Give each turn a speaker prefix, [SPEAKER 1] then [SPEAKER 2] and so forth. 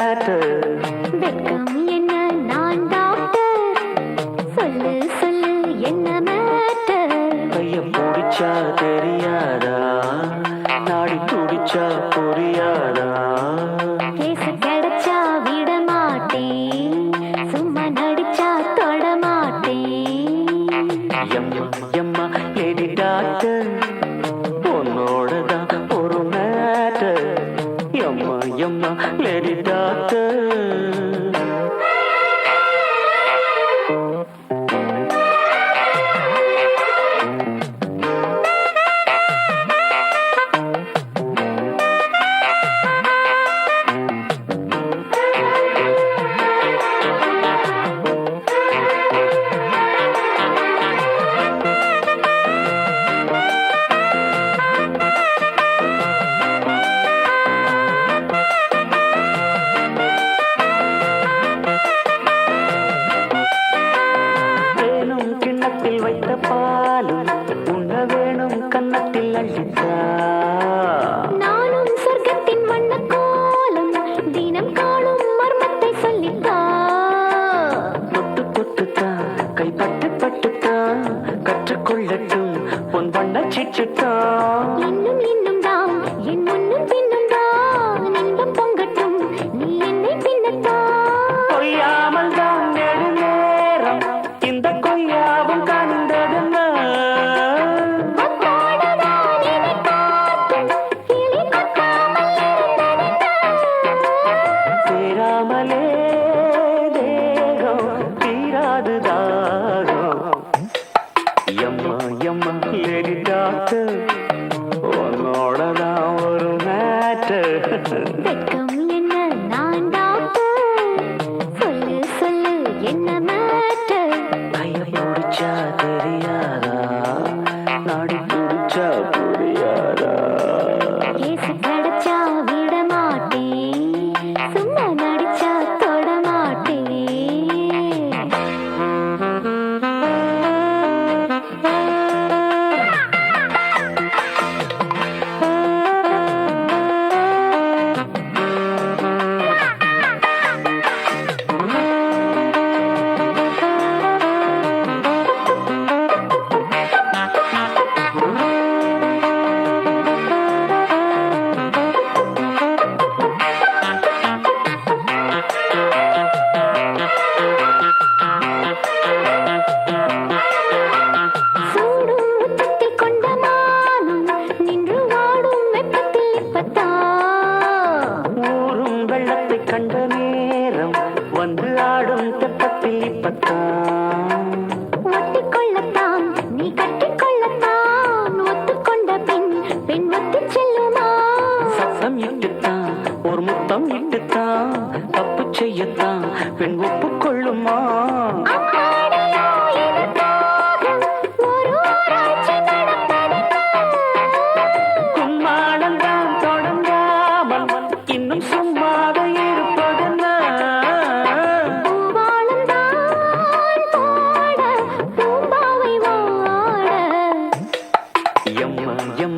[SPEAKER 1] Matter.
[SPEAKER 2] வெட்கம் என்ன நான் டாக்டர், சொல்லு சொல்லு என்ன மேட்டர்.
[SPEAKER 1] கைய பிடிச்சா தெரியாதா, நாடி துடிச்சா புரியாதா.
[SPEAKER 2] கேசு கிடைச்சா விட மாட்டேன், சும்மா நடிச்சா தொட மாட்டேன்.
[SPEAKER 1] எம்மா எம்மா லேடி டாக்டர், உன்னோடதான் ஒரு மேட்டர். எம்மா எம்மா லேடி டாக்டர். வைத்த பாலும் உண்ண வேணும் கன்னத்தில் அள்ளித்தா.
[SPEAKER 2] நானும் சொர்க்கத்தின் வண்ண கோலம் தினம் காணும் மர்மத்தை சொல்லித்தா.
[SPEAKER 1] தொட்டு தொட்டுத்தா கைப்பட்டு பட்டுத்தா, கற்றுக்கொள்ளட்டும் பொன் வண்ண சிச்சுத்தா.
[SPEAKER 2] இன்னும் இன்னும் தான் என் முன்னும் பின்னும் தான் இன்பம் பொங்கட்டும், நீ என்னை பின்னத்தா.
[SPEAKER 1] கொய்யாமல் தான் நெடுநேரம் இந்த கொய்யாவும் சேராமலே தேகம் தீராது தாகம். எம்மா எம்மா லேடி டாக்டர், உன்னோடதான் ஒரு மேட்டர்.
[SPEAKER 2] வெட்கம் என்ன நான் டாக்டர், சொல்லு சொல்லு என்ன மேட்டர்.
[SPEAKER 1] கைய பிடிச்சா தெரியாதா, நாடி துடிச்சா புரியாதா.
[SPEAKER 2] கேசு கிடைச்சா விட மாட்டேன், சும்மா நடிச்சா தொட மாட்டேன். சூடும் உச்சத்தில் கொண்ட மானம் நின்று வாடும் வெப்பத்தில் இப்பத்தா.
[SPEAKER 1] ஊரும் வெள்ளத்தை கண்ட நேரம் வந்து ஆடும் தெப்பத்தில் இப்பத்தான்.
[SPEAKER 2] ஒட்டிக்கொள்ளத்தான் நீ கட்டிக்கொள்ளத்தான், ஒத்துக்கொண்ட பின் பெண் ஒத்தி செல்லுமா.
[SPEAKER 1] சத்தம் இட்டுத்தான் ஒரு முத்தம் இட்டுத்தான், தப்பு செய்யத்தான் பெண் ஒப்புக்கொள்ளுமா.
[SPEAKER 2] அம்மாடியோ இதற்காக ஒரு ஆராய்ச்சி நடப்பதென்ன.
[SPEAKER 1] கும்மாளந்தான் தொடங்காமல் இன்னும் சும்மாக இருப்பதென்ன.
[SPEAKER 2] பூவாளம்தான் போட பூம்பாவை வாட.
[SPEAKER 1] எம்மா எம்மா